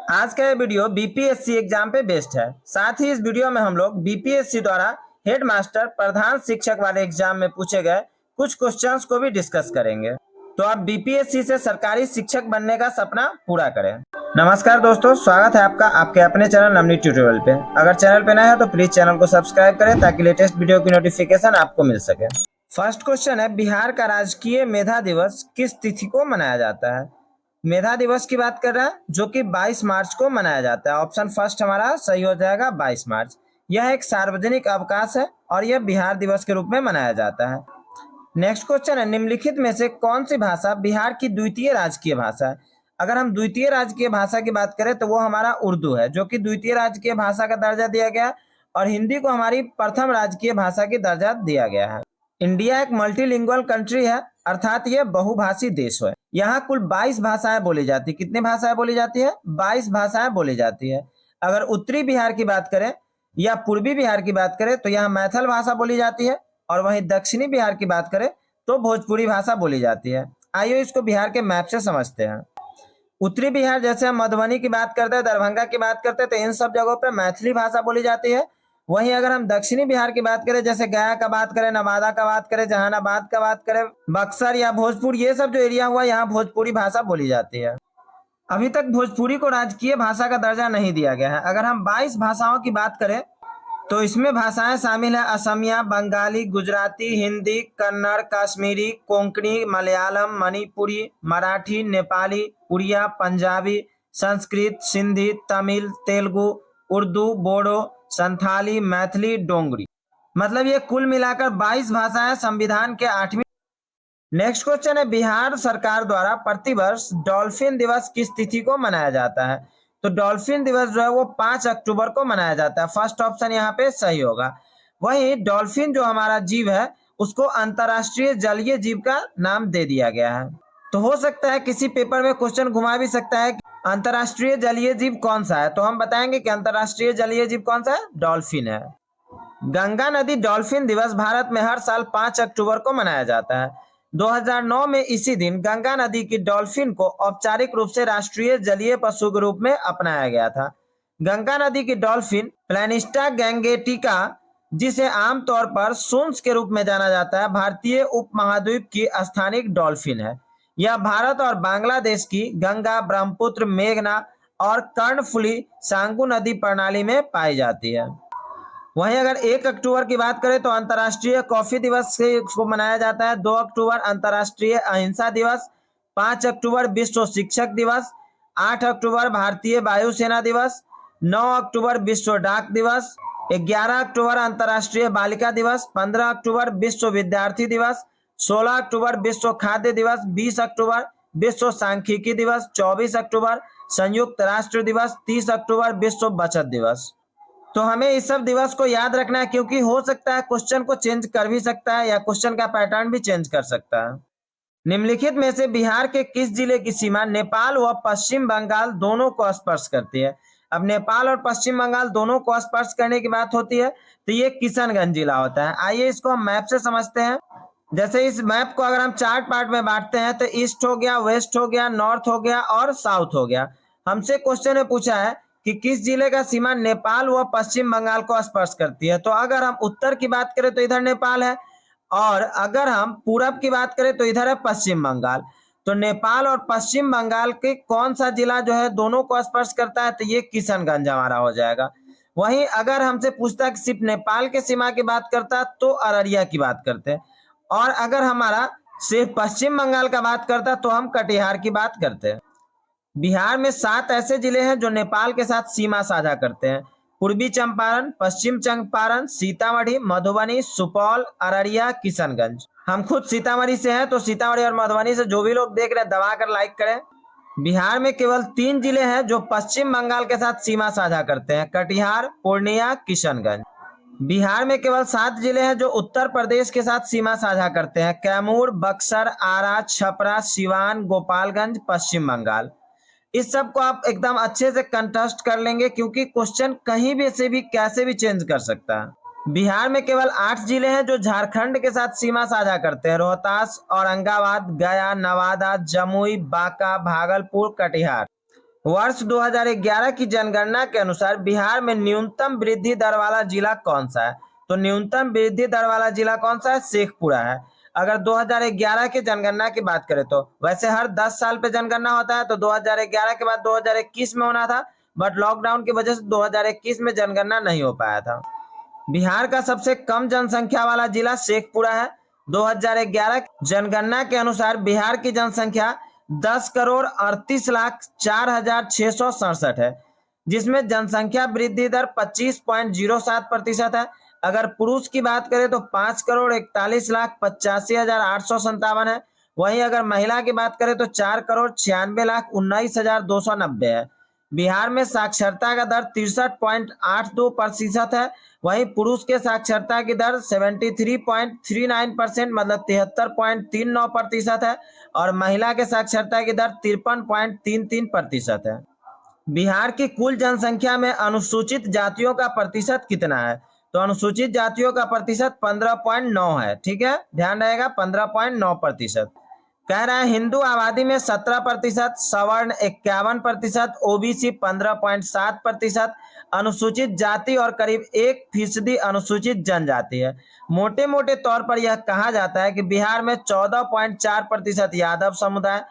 आज का ये वीडियो बीपीएससी एग्जाम पे बेस्ड है। साथ ही इस वीडियो में हम लोग बीपीएससी द्वारा हेडमास्टर प्रधान शिक्षक वाले एग्जाम में पूछे गए कुछ क्वेश्चंस को भी डिस्कस करेंगे। तो आप बीपीएससी से सरकारी शिक्षक बनने का सपना पूरा करें। नमस्कार दोस्तों, स्वागत है आपका आपके अपने चैनल नवनीत ट्यूटोरियल पे। अगर चैनल पे नया है तो प्लीज चैनल को सब्सक्राइब करें ताकि लेटेस्ट वीडियो की नोटिफिकेशन आपको मिल सके। फर्स्ट क्वेश्चन है, बिहार का राजकीय मेधा दिवस किस तिथि को मनाया जाता है? मेधा दिवस की बात कर रहा है जो कि 22 मार्च को मनाया जाता है। ऑप्शन फर्स्ट हमारा सही हो जाएगा 22 मार्च। यह एक सार्वजनिक अवकाश है और यह बिहार दिवस के रूप में मनाया जाता है। नेक्स्ट क्वेश्चन है, निम्नलिखित में से कौन सी भाषा बिहार की द्वितीय राजकीय भाषा है? अगर हम द्वितीय राजकीय भाषा की बात करें तो वो हमारा उर्दू है, जो कि द्वितीय राजकीय भाषा का दर्जा दिया गया है, और हिंदी को हमारी प्रथम राजकीय भाषा की दर्जा दिया गया है। इंडिया एक मल्टीलिंगुअल कंट्री है, अर्थात यह बहुभाषी देश है। यहाँ कुल 22 भाषाएं बोली जाती है। कितनी भाषाएं बोली जाती है? 22 भाषाएं बोली जाती है। अगर उत्तरी बिहार की बात करें या पूर्वी बिहार की बात करें तो यहाँ मैथिल भाषा बोली जाती है, और वहीं दक्षिणी बिहार की बात करें तो भोजपुरी भाषा बोली जाती है। आइए इसको बिहार के मैप से समझते हैं। उत्तरी बिहार, जैसे हम मधुबनी की बात करते हैं, दरभंगा की बात करते हैं, तो इन सब जगहों पे मैथिली भाषा बोली जाती है। वहीं अगर हम दक्षिणी बिहार की बात करें, जैसे गया का बात करें, नवादा का बात करें, जहानाबाद का बात करें, बक्सर या भोजपुर, ये सब जो एरिया हुआ यहाँ भोजपुरी भाषा बोली जाती है। अभी तक भोजपुरी को राजकीय भाषा का दर्जा नहीं दिया गया है। अगर हम 22 भाषाओं की बात करें तो इसमें भाषाएं शामिल है असमिया, बंगाली, गुजराती, हिंदी, कन्नड़, कश्मीरी, कोंकणी, मलयालम, मणिपुरी, मराठी, नेपाली, उड़िया, पंजाबी, संस्कृत, सिंधी, तमिल, तेलुगु, उर्दू, बोडो, संथाली, मैथिली, डोंगरी। मतलब ये कुल मिलाकर 22 भाषाएं संविधान के 8वीं। नेक्स्ट क्वेश्चन है, बिहार सरकार द्वारा प्रतिवर्ष डॉल्फिन दिवस किस तिथि को मनाया जाता है? तो डॉल्फिन दिवस जो है वो 5 अक्टूबर को मनाया जाता है। फर्स्ट ऑप्शन यहाँ पे सही होगा। वहीं डॉल्फिन जो हमारा जीव है उसको अंतरराष्ट्रीय जलीय जीव का नाम दे दिया गया है। तो हो सकता है किसी पेपर में क्वेश्चन घुमा भी सकता है कि अंतरराष्ट्रीय जलीय जीव कौन सा है, तो हम बताएंगे कि अंतरराष्ट्रीय जलीय जीव कौन सा है? डॉल्फिन है। गंगा नदी डॉल्फिन दिवस भारत में हर साल 5 अक्टूबर को मनाया जाता है। 2009 में इसी दिन गंगा नदी की डॉल्फिन को औपचारिक रूप से राष्ट्रीय जलीय पशु के रूप में अपनाया गया था। गंगा नदी की डॉल्फिन प्लैनिस्टा गैंगेटिका, जिसे आमतौर पर सूंस के रूप में जाना जाता है, भारतीय उपमहाद्वीप की स्थानिक डॉल्फिन है। यह भारत और बांग्लादेश की गंगा, ब्रह्मपुत्र, मेघना और कर्णफुली सांगू नदी प्रणाली में पाई जाती है। वहीं अगर 1 अक्टूबर की बात करें तो अंतर्राष्ट्रीय कॉफी दिवस से इसको मनाया जाता है। 2 अक्टूबर अंतर्राष्ट्रीय अहिंसा दिवस, 5 अक्टूबर विश्व शिक्षक दिवस, 8 अक्टूबर भारतीय वायुसेना दिवस, 9 अक्टूबर विश्व डाक दिवस, 11 अक्टूबर अंतर्राष्ट्रीय बालिका दिवस, 15 अक्टूबर विश्व विद्यार्थी दिवस, 16 अक्टूबर विश्व खाद्य दिवस, 20 अक्टूबर विश्व सांख्यिकी दिवस, 24 अक्टूबर संयुक्त राष्ट्र दिवस, 30 अक्टूबर विश्व बचत दिवस। तो हमें इस सब दिवस को याद रखना है, क्योंकि हो सकता है क्वेश्चन को चेंज कर भी सकता है या क्वेश्चन का पैटर्न भी चेंज कर सकता है। निम्नलिखित में से बिहार के किस जिले की सीमा नेपाल व पश्चिम बंगाल दोनों को स्पर्श करती है? अब नेपाल और पश्चिम बंगाल दोनों को स्पर्श करने की बात होती है तो ये किशनगंज जिला होता है। आइए इसको हम मैप से समझते हैं। जैसे इस मैप को अगर हम 4 पार्ट में बांटते हैं तो ईस्ट हो गया, वेस्ट हो गया, नॉर्थ हो गया और साउथ हो गया। हमसे क्वेश्चन में पूछा है कि किस जिले का सीमा नेपाल व पश्चिम बंगाल को स्पर्श करती है। तो अगर हम उत्तर की बात करें तो इधर नेपाल है, और अगर हम पूरब की बात करें तो इधर है पश्चिम बंगाल। तो नेपाल और पश्चिम बंगाल के कौन सा जिला जो है दोनों को स्पर्श करता है? तो ये किशनगंज हमारा हो जाएगा। वहीं अगर हमसे पूछता कि सिर्फ नेपाल के सीमा की बात करता तो अररिया की बात करते हैं, और अगर हमारा सिर्फ पश्चिम बंगाल का बात करता तो हम कटिहार की बात करते हैं। बिहार में 7 ऐसे जिले हैं जो नेपाल के साथ सीमा साझा करते हैं: पूर्वी चंपारण, पश्चिम चंपारण, सीतामढ़ी, मधुबनी, सुपौल, अररिया, किशनगंज। हम खुद सीतामढ़ी से हैं, तो सीतामढ़ी और मधुबनी से जो भी लोग देख रहे हैं दबा कर लाइक करें। बिहार में केवल 3 जिले हैं जो पश्चिम बंगाल के साथ सीमा साझा करते हैं: कटिहार, पूर्णिया, किशनगंज। बिहार में केवल 7 जिले हैं जो उत्तर प्रदेश के साथ सीमा साझा करते हैं: कैमूर, बक्सर, आरा, छपरा, सिवान, गोपालगंज, पश्चिम बंगाल। इस सब को आप एकदम अच्छे से कंटेस्ट कर लेंगे, क्योंकि क्वेश्चन कहीं भी से भी कैसे भी चेंज कर सकता है। बिहार में केवल 8 जिले हैं जो झारखंड के साथ सीमा साझा करते हैं: रोहतास, औरंगाबाद, गया, नवादा, जमुई, बांका, भागलपुर, कटिहार। वर्ष 2011 की जनगणना के अनुसार बिहार में न्यूनतम वृद्धि दर वाला जिला कौन सा है? तो न्यूनतम वृद्धि दर वाला जिला कौन सा है? शेखपुरा है। अगर 2011 की जनगणना की बात करें तो वैसे हर 10 साल पे जनगणना होता है, तो 2011 के बाद 2021 में होना था, बट लॉकडाउन की वजह से 2021 में जनगणना नहीं हो पाया था। बिहार का सबसे कम जनसंख्या वाला जिला शेखपुरा है। 2011 जनगणना के अनुसार बिहार की जनसंख्या 10,38,04,667 है, जिसमें जनसंख्या वृद्धि दर 25.07% है। अगर पुरुष की बात करें तो 5,41,85,857 है। वहीं अगर महिला की बात करें तो 4,96,19,290 है। बिहार में साक्षरता का दर 63.82% है। वहीं पुरुष के साक्षरता की दर 73.39% मतलब 73.39% है, और महिला के साक्षरता की दर 53.33% है। बिहार की कुल जनसंख्या में अनुसूचित जातियों का प्रतिशत कितना है? तो अनुसूचित जातियों का प्रतिशत 15.9 है। ठीक है, ध्यान रहेगा 15.9%। कह रहा है हिंदू आबादी में 17%, सवर्ण 51%, ओबीसी 15.7%, अनुसूचित जाति और करीब 1% अनुसूचित जनजाति है। मोटे मोटे तौर पर यह कहा जाता है कि बिहार में 14.4% यादव समुदाय,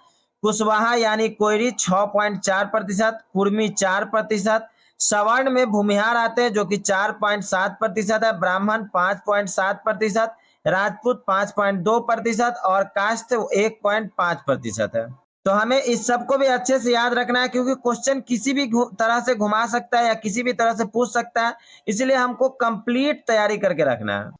कुशवाहा यानी कोयरी 6.4%, कुर्मी 4%, सवर्ण में भूमिहार आते हैं जो कि 4.7% है, ब्राह्मण 5.7%, राजपूत 5.2% और कास्ट 1.5% है। तो हमें इस सबको भी अच्छे से याद रखना है, क्योंकि क्वेश्चन किसी भी तरह से घुमा सकता है या किसी भी तरह से पूछ सकता है, इसलिए हमको कंप्लीट तैयारी करके रखना है।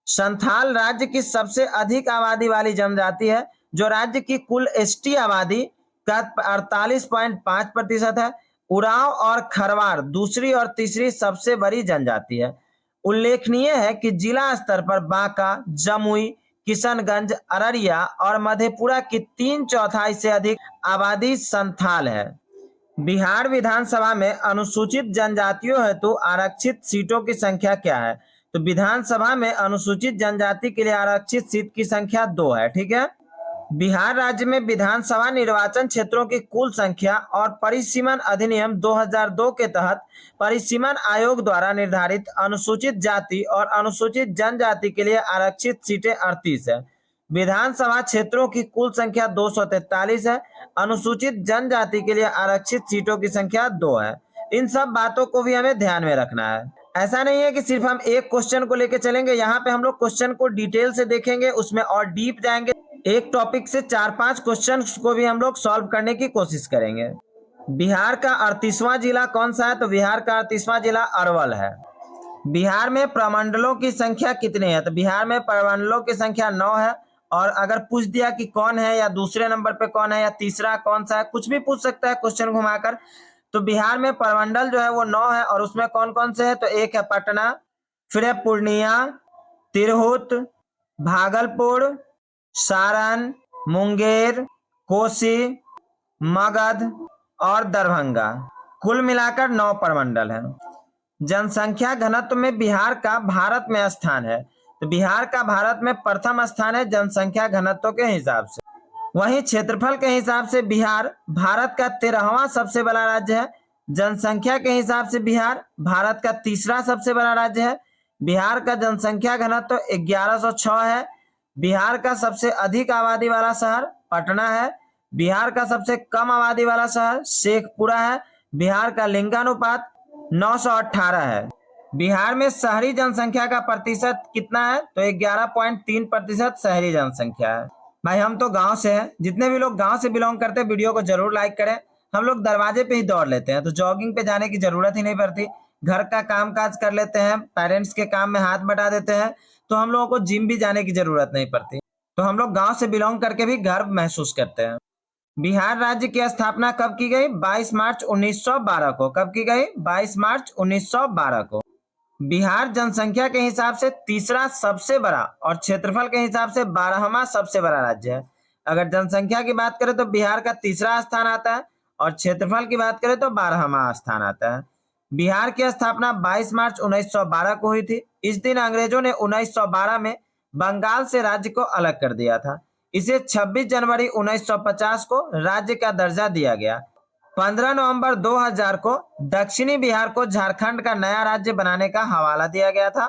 संथाल राज्य की सबसे अधिक आबादी वाली जनजाति है, जो राज्य की कुल एसटी आबादी का 48.5% है। उरांव और खरवार दूसरी और तीसरी सबसे बड़ी जनजाति है। उल्लेखनीय है कि जिला स्तर पर बांका, जमुई, किशनगंज, अररिया और मधेपुरा की 3/4 से अधिक आबादी संथाल है। बिहार विधानसभा में अनुसूचित जनजातियों हेतु आरक्षित सीटों की संख्या क्या है? तो विधानसभा में अनुसूचित जनजाति के लिए आरक्षित सीट की संख्या 2 है। ठीक है, बिहार राज्य में विधानसभा निर्वाचन क्षेत्रों की कुल संख्या और परिसीमन अधिनियम 2002 के तहत परिसीमन आयोग द्वारा निर्धारित अनुसूचित जाति और अनुसूचित जनजाति के लिए आरक्षित सीटें 38 है। विधानसभा क्षेत्रों की कुल संख्या 243 है। अनुसूचित जनजाति के लिए आरक्षित सीटों की संख्या 2 है। इन सब बातों को भी हमें ध्यान में रखना है। ऐसा नहीं है कि सिर्फ हम एक क्वेश्चन को लेकर चलेंगे, यहाँ पे हम लोग क्वेश्चन को डिटेल से देखेंगे, उसमें और डीप जाएंगे। एक टॉपिक से 4-5 क्वेश्चन को भी हम लोग सॉल्व करने की कोशिश करेंगे। बिहार का 38वां जिला कौन सा है? तो बिहार का 38वां जिला अरवल है। बिहार में प्रमंडलों की संख्या कितनी है? तो बिहार में प्रमंडलों की संख्या 9 है। और अगर पूछ दिया कि कौन है या दूसरे नंबर पे कौन है या तीसरा कौन सा है, कुछ भी पूछ सकता है क्वेश्चन घुमाकर, तो बिहार में प्रमंडल जो है वो 9 है। और उसमें कौन कौन से है? तो एक है पटना, फिर है पूर्णिया, तिरहुत, भागलपुर, सारण, मुंगेर, कोसी, मगध और दरभंगा। कुल मिलाकर 9 प्रमंडल है। जनसंख्या घनत्व में बिहार का भारत में स्थान है। तो बिहार का भारत में प्रथम स्थान है जनसंख्या घनत्व के हिसाब से। वहीं क्षेत्रफल के हिसाब से बिहार भारत का 13वां सबसे बड़ा राज्य है। जनसंख्या के हिसाब से बिहार भारत का तीसरा सबसे बड़ा राज्य है। बिहार का जनसंख्या घनत्व 1106 है। बिहार का सबसे अधिक आबादी वाला शहर पटना है। बिहार का सबसे कम आबादी वाला शहर शेखपुरा है। बिहार का लिंगानुपात 918 है। बिहार में शहरी जनसंख्या का प्रतिशत कितना है? तो 11.3% शहरी जनसंख्या है। भाई हम तो गांव से हैं, जितने भी लोग गांव से बिलोंग करते हैं वीडियो को जरूर लाइक करें। हम लोग दरवाजे पे ही दौड़ लेते हैं, तो जॉगिंग पे जाने की जरूरत ही नहीं पड़ती। घर का काम काज कर लेते हैं, पेरेंट्स के काम में हाथ बटा देते हैं, तो हम लोगों को जिम भी जाने की जरूरत नहीं पड़ती। तो हम लोग गांव से बिलोंग करके भी गर्व महसूस करते हैं। बिहार राज्य की स्थापना कब की गई? 22 मार्च 1912 को। कब की गई? 22 मार्च 1912 को। बिहार जनसंख्या के हिसाब से तीसरा सबसे बड़ा और क्षेत्रफल के हिसाब से 12वां सबसे बड़ा राज्य है। अगर जनसंख्या की बात करें तो बिहार का तीसरा स्थान आता है, और क्षेत्रफल की बात करें तो 12वां स्थान आता है। बिहार की स्थापना 22 मार्च 1912 को हुई थी। इस दिन अंग्रेजों ने 1912 में बंगाल से राज्य को अलग कर दिया था। इसे 26 जनवरी 1950 को राज्य का दर्जा दिया गया। 15 नवंबर 2000 को दक्षिणी बिहार को झारखंड का नया राज्य बनाने का हवाला दिया गया था।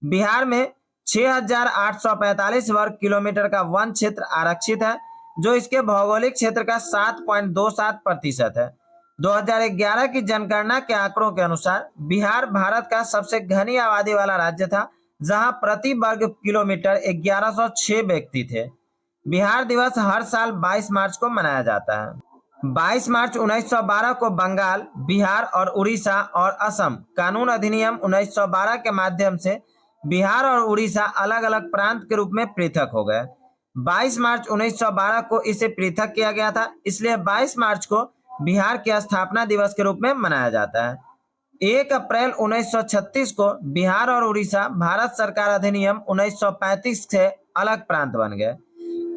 बिहार में 6,845 वर्ग किलोमीटर का वन क्षेत्र आरक्षित है, जो इसके भौगोलिक क्षेत्र का 7.27% है। 2011 की जनगणना के आंकड़ों के अनुसार बिहार भारत का सबसे घनी आबादी वाला राज्य था, जहां प्रति वर्ग किलोमीटर 1106 व्यक्ति थे। बिहार दिवस हर साल 22 मार्च को मनाया जाता है। 22 मार्च 1912 को बंगाल, बिहार और उड़ीसा और असम कानून अधिनियम 1912 के माध्यम से बिहार और उड़ीसा अलग अलग प्रांत के रूप में पृथक हो गए। 22 मार्च 1912 को इसे पृथक किया गया था, इसलिए 22 मार्च को बिहार के स्थापना दिवस के रूप में मनाया जाता है। 1 अप्रैल 1936 को बिहार और उड़ीसा भारत सरकार अधिनियम 1935 से अलग प्रांत बन गए।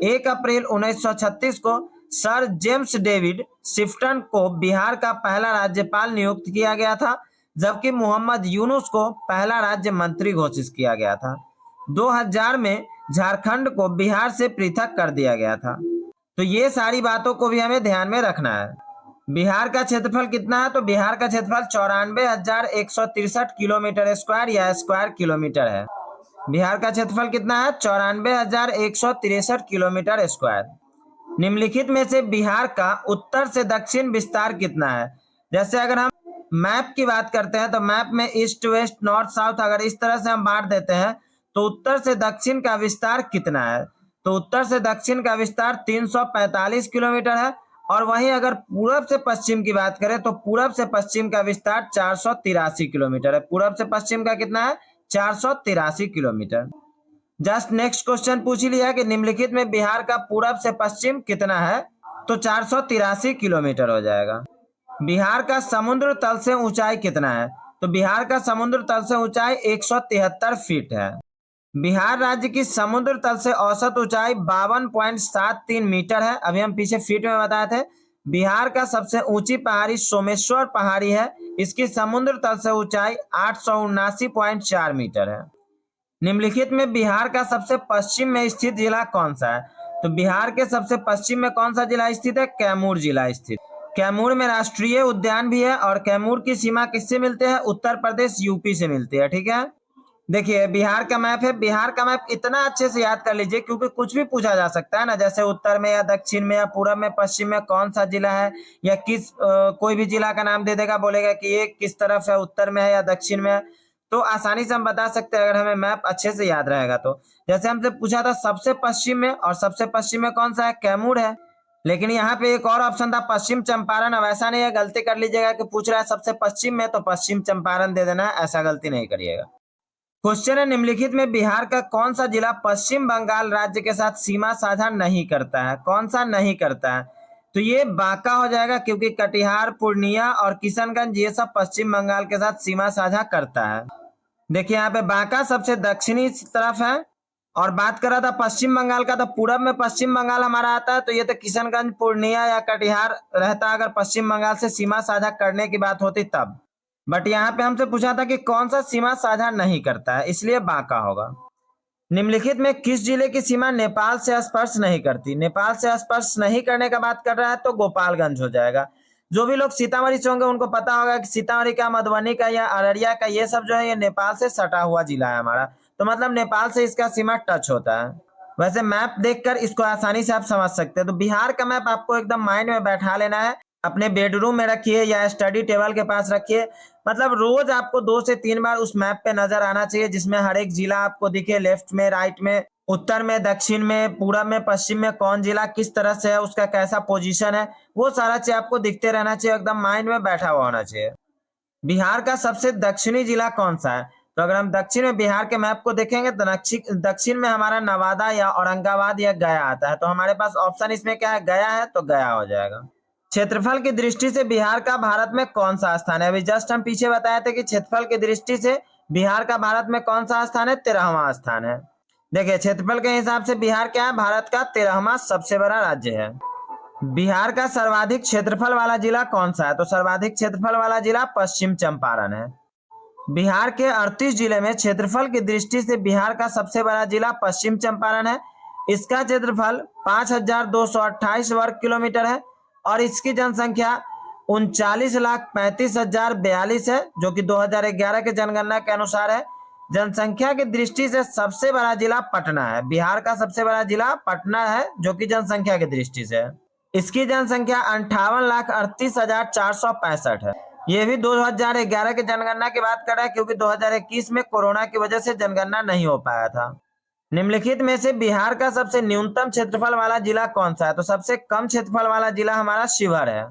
1 अप्रैल 1936 को सर जेम्स डेविड शिफ्टन को बिहार का पहला राज्यपाल नियुक्त किया गया था, जबकि मोहम्मद यूनुस को पहला राज्य मंत्री घोषित किया गया था। 2000 में झारखंड को बिहार से पृथक कर दिया गया था। तो ये सारी बातों को भी हमें ध्यान में रखना है। बिहार का क्षेत्रफल कितना है? तो बिहार का क्षेत्रफल 94,163 किलोमीटर स्क्वायर या स्क्वायर किलोमीटर है। बिहार का क्षेत्रफल कितना है? 94,163 किलोमीटर स्क्वायर। निम्नलिखित में से बिहार का उत्तर से दक्षिण विस्तार कितना है? जैसे अगर हम मैप की बात करते हैं तो मैप में ईस्ट वेस्ट नॉर्थ साउथ अगर इस तरह से हम बांट देते हैं तो उत्तर से दक्षिण का विस्तार कितना है? तो उत्तर से दक्षिण का विस्तार 345 किलोमीटर है। और वहीं अगर पूरब से पश्चिम की बात करें तो पूरब से पश्चिम का विस्तार 483 किलोमीटर है। पूरब से पश्चिम का कितना है? 483 किलोमीटर। जस्ट नेक्स्ट क्वेश्चन पूछ लिया कि निम्नलिखित में बिहार का पूरब से पश्चिम कितना है? तो 483 किलोमीटर हो जाएगा। बिहार का समुद्र तल से ऊंचाई कितना है? तो बिहार का समुद्र तल से ऊंचाई 173 फीट है। बिहार राज्य की समुद्र तल से औसत ऊंचाई 52.73 मीटर है। अभी हम पीछे फीट में बताए थे। बिहार का सबसे ऊंची पहाड़ी सोमेश्वर पहाड़ी है, इसकी समुद्र तल से ऊंचाई 879.4 मीटर है। निम्नलिखित में बिहार का सबसे पश्चिम में स्थित जिला कौन सा है? तो बिहार के सबसे पश्चिम में कौन सा जिला स्थित है? कैमूर जिला स्थित। कैमूर में राष्ट्रीय उद्यान भी है और कैमूर की सीमा किससे मिलते हैं? उत्तर प्रदेश यूपी से मिलती है। ठीक है, देखिए बिहार का मैप है। बिहार का मैप इतना अच्छे से याद कर लीजिए क्योंकि कुछ भी पूछा जा सकता है ना, जैसे उत्तर में या दक्षिण में या पूरब में पश्चिम में कौन सा जिला है, या कोई भी जिला का नाम दे देगा, बोलेगा कि ये किस तरफ है, उत्तर में है या दक्षिण में है। तो आसानी से हम बता सकते हैं अगर हमें मैप अच्छे से याद रहेगा तो। जैसे हमसे पूछा था सबसे पश्चिम में, और सबसे पश्चिम में कौन सा है? कैमूर है। लेकिन यहाँ पे एक और ऑप्शन था पश्चिम चंपारण। अब ऐसा नहीं है, गलती कर लीजिएगा कि पूछ रहा है सबसे पश्चिम में तो पश्चिम चंपारण दे देना है, ऐसा गलती नहीं करिएगा। क्वेश्चन है निम्नलिखित में बिहार का कौन सा जिला पश्चिम बंगाल राज्य के साथ सीमा साझा नहीं करता है? कौन सा नहीं करता है? तो ये बांका हो जाएगा, क्योंकि कटिहार, पूर्णिया और किशनगंज ये सब पश्चिम बंगाल के साथ सीमा साझा करता है। देखिए यहाँ पे बांका सबसे दक्षिणी तरफ है, और बात कर रहा था पश्चिम बंगाल का तो पूरब में पश्चिम बंगाल हमारा आता है, तो ये तो किशनगंज, पूर्णिया या कटिहार रहता अगर पश्चिम बंगाल से सीमा साझा करने की बात होती तब। बट यहाँ पे हमसे पूछा था कि कौन सा सीमा साझा नहीं करता है, इसलिए बांका होगा। निम्नलिखित में किस जिले की सीमा नेपाल से स्पर्श नहीं करती? नेपाल से स्पर्श नहीं करने का बात कर रहा है तो गोपालगंज हो जाएगा। जो भी लोग सीतामढ़ी से होंगे उनको पता होगा कि सीतामढ़ी का, मधुबनी का या अररिया का, ये सब जो है ये नेपाल से सटा हुआ जिला है हमारा, तो मतलब नेपाल से इसका सीमा टच होता है। वैसे मैप देखकर इसको आसानी से आप समझ सकते हैं। तो बिहार का मैप आपको एकदम माइंड में बैठा लेना है, अपने बेडरूम में रखिए या स्टडी टेबल के पास रखिए। मतलब रोज आपको 2 से 3 बार उस मैप पे नजर आना चाहिए, जिसमें हर एक जिला आपको दिखे, लेफ्ट में, राइट में, उत्तर में, दक्षिण में, पूरब में, पश्चिम में कौन जिला किस तरह से है, उसका कैसा पोजीशन है, वो सारा चीज आपको दिखते रहना चाहिए, एकदम माइंड में बैठा हुआ होना चाहिए। बिहार का सबसे दक्षिणी जिला कौन सा है? तो अगर हम दक्षिण में बिहार के मैप को देखेंगे तो दक्षिण में हमारा नवादा या औरंगाबाद या गया आता है। तो हमारे पास ऑप्शन इसमें क्या है? गया है, तो गया हो जाएगा। क्षेत्रफल की दृष्टि से बिहार का भारत में कौन सा स्थान है? अभी जस्ट हम पीछे बताए थे कि क्षेत्रफल की दृष्टि से बिहार का भारत में कौन सा स्थान है? 13वां स्थान है। देखिए क्षेत्रफल के हिसाब से बिहार क्या है? भारत का 13वां सबसे बड़ा राज्य है। बिहार का सर्वाधिक क्षेत्रफल वाला जिला कौन सा है? तो सर्वाधिक क्षेत्रफल वाला जिला पश्चिम चंपारण है। बिहार के 38 जिले में क्षेत्रफल की दृष्टि से बिहार का सबसे बड़ा जिला पश्चिम चंपारण है। इसका क्षेत्रफल 5,228 वर्ग किलोमीटर है और इसकी जनसंख्या 39,35,042 है, जो कि 2011 के जनगणना के अनुसार है। जनसंख्या की दृष्टि से सबसे बड़ा जिला पटना है। बिहार का सबसे बड़ा जिला पटना है, जो कि जनसंख्या की दृष्टि से है। इसकी जनसंख्या 58,38,465 है। ये भी 2011 के जनगणना की बात कर रहा है, क्योंकि 2021 में कोरोना की वजह से जनगणना नहीं हो पाया था। निम्नलिखित में से बिहार का सबसे न्यूनतम क्षेत्रफल वाला जिला कौन सा है? तो सबसे कम क्षेत्रफल वाला जिला हमारा शिवहर है।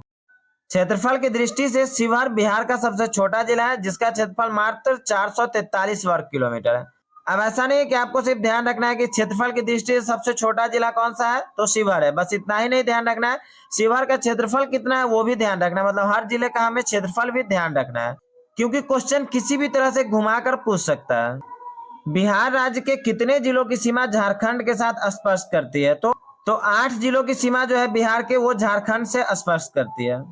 क्षेत्रफल की दृष्टि से शिवहर बिहार का सबसे छोटा जिला है, जिसका क्षेत्रफल मात्र 443 वर्ग किलोमीटर है। अब ऐसा नहीं है कि आपको सिर्फ ध्यान रखना है कि क्षेत्रफल की दृष्टि से सबसे छोटा जिला कौन सा है, तो शिवहर है। बस इतना ही नहीं ध्यान रखना है, शिवहर का क्षेत्रफल कितना है वो भी ध्यान रखना है। मतलब हर जिले का हमें क्षेत्रफल भी ध्यान रखना है, क्योंकि क्वेश्चन किसी भी तरह से घुमाकर पूछ सकता है। बिहार राज्य के कितने जिलों की सीमा झारखंड के साथ स्पर्श करती है? तो 8 जिलों की सीमा जो है बिहार के, वो झारखंड से स्पर्श करती है।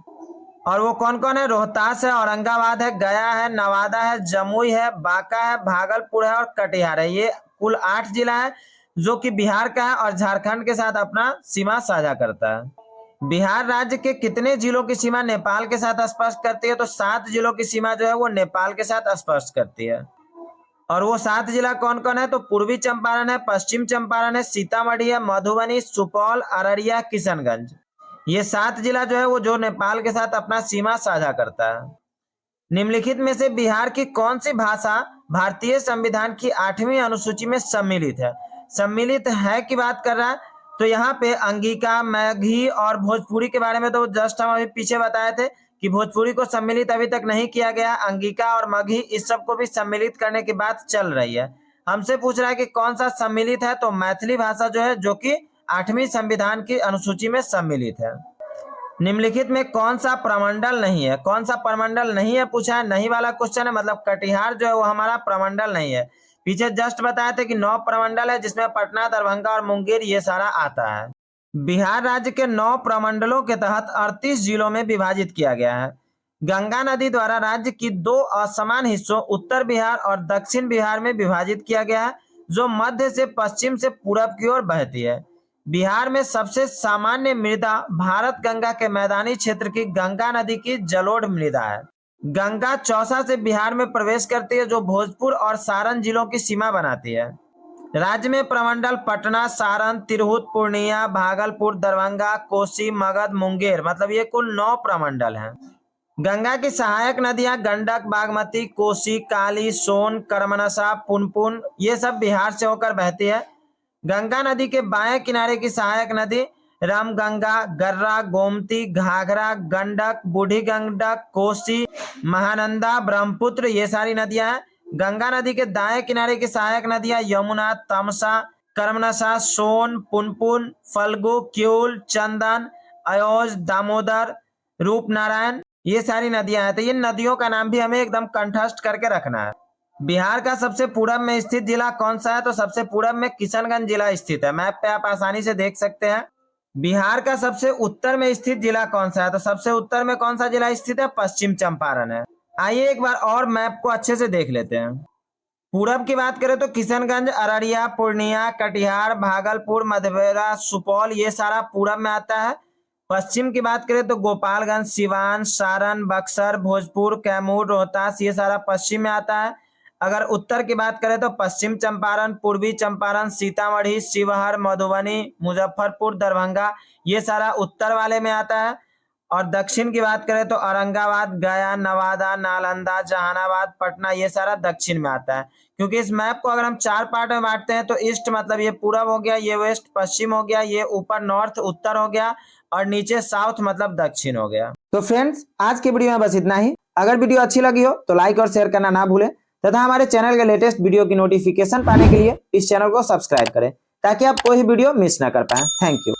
और वो कौन कौन है? रोहतास है, औरंगाबाद है, गया है, नवादा है, जमुई है, बांका है, भागलपुर है और कटिहार है। ये कुल 8 जिला है जो कि बिहार का है और झारखंड के साथ अपना सीमा साझा करता है। बिहार राज्य के कितने जिलों की सीमा नेपाल के साथ स्पर्श करती है? तो 7 जिलों की सीमा जो है वो नेपाल के साथ स्पर्श करती है। और वो 7 जिला कौन कौन है? तो पूर्वी चंपारण है, पश्चिम चंपारण है, सीतामढ़ी है, मधुबनी, सुपौल, अररिया, किशनगंज। ये 7 जिला जो है वो जो नेपाल के साथ अपना सीमा साझा करता है। निम्नलिखित में से बिहार की कौन सी भाषा भारतीय संविधान की 8वीं अनुसूची में सम्मिलित है? सम्मिलित है की बात कर रहा है, तो यहाँ पे अंगिका, मैगी और भोजपुरी के बारे में तो जस्ट हम अभी पीछे बताए थे कि भोजपुरी को सम्मिलित अभी तक नहीं किया गया। अंगिका और मगही इस सब को भी सम्मिलित करने की बात चल रही है। हमसे पूछ रहा है कि कौन सा सम्मिलित है, तो मैथिली भाषा जो है, जो कि 8वीं संविधान की अनुसूची में सम्मिलित है। निम्नलिखित में कौन सा प्रमंडल नहीं है? कौन सा प्रमंडल नहीं है पूछा है, नहीं वाला क्वेश्चन है। मतलब कटिहार जो है वो हमारा प्रमंडल नहीं है। पीछे जस्ट बताया था कि 9 प्रमंडल है, जिसमें पटना, दरभंगा और मुंगेर ये सारा आता है। बिहार राज्य के 9 प्रमंडलों के तहत 38 जिलों में विभाजित किया गया है। गंगा नदी द्वारा राज्य की 2 असमान हिस्सों उत्तर बिहार और दक्षिण बिहार में विभाजित किया गया है, जो मध्य से पश्चिम से पूरब की ओर बहती है। बिहार में सबसे सामान्य मृदा भारत गंगा के मैदानी क्षेत्र की गंगा नदी की जलोढ़ मृदा है। गंगा चौसा से बिहार में प्रवेश करती है, जो भोजपुर और सारण जिलों की सीमा बनाती है। राज्य में प्रमंडल पटना, सारण, तिरहुत, पूर्णिया, भागलपुर, दरभंगा, कोसी, मगध, मुंगेर, मतलब ये कुल 9 प्रमंडल हैं। गंगा की सहायक नदियां गंडक, बागमती, कोसी, काली, सोन, कर्मनसा, पुनपुन ये सब बिहार से होकर बहती है। गंगा नदी के बाएं किनारे की सहायक नदी रामगंगा, गर्रा, गोमती, घाघरा, गंडक, बूढ़ी गंडक, कोसी, महानंदा, ब्रह्मपुत्र ये सारी नदियां हैं। गंगा नदी के दाएं किनारे की सहायक नदियां यमुना, तमसा, कर्मनसा, सोन, पुनपुन, फल्गु, क्यूल, चंदन, अयोज, दामोदर, रूपनारायण ये सारी नदियां हैं। तो इन नदियों का नाम भी हमें एकदम कंठस्थ करके रखना है। बिहार का सबसे पूरब में स्थित जिला कौन सा है? तो सबसे पूरब में किशनगंज जिला स्थित है। मैप पे आप आसानी से देख सकते हैं। बिहार का सबसे उत्तर में स्थित जिला कौन सा है? तो सबसे उत्तर में कौन सा जिला स्थित है? पश्चिम चंपारण है। आइए एक बार और मैप को अच्छे से देख लेते हैं। पूरब की बात करें तो किशनगंज, अररिया, पूर्णिया, कटिहार, भागलपुर, मधेपुरा, सुपौल ये सारा पूरब में आता है। पश्चिम की बात करें तो गोपालगंज, सिवान, सारण, बक्सर, भोजपुर, कैमूर, रोहतास ये सारा पश्चिम में आता है। अगर उत्तर की बात करें तो पश्चिम चंपारण, पूर्वी चंपारण, सीतामढ़ी, शिवहर, मधुबनी, मुजफ्फरपुर, दरभंगा ये सारा उत्तर वाले में आता है। और दक्षिण की बात करें तो औरंगाबाद, गया, नवादा, नालंदा, जहानाबाद, पटना ये सारा दक्षिण में आता है। क्योंकि इस मैप को अगर हम 4 पार्ट में बांटते हैं तो ईस्ट मतलब ये पूरब हो गया, ये वेस्ट पश्चिम हो गया, ये ऊपर नॉर्थ उत्तर हो गया और नीचे साउथ मतलब दक्षिण हो गया। तो फ्रेंड्स आज की वीडियो में बस इतना ही। अगर वीडियो अच्छी लगी हो तो लाइक और शेयर करना ना भूलें तथा हमारे चैनल के लेटेस्ट वीडियो की नोटिफिकेशन पाने के लिए इस चैनल को सब्सक्राइब करें ताकि आप कोई वीडियो मिस ना कर पाए। Thank you.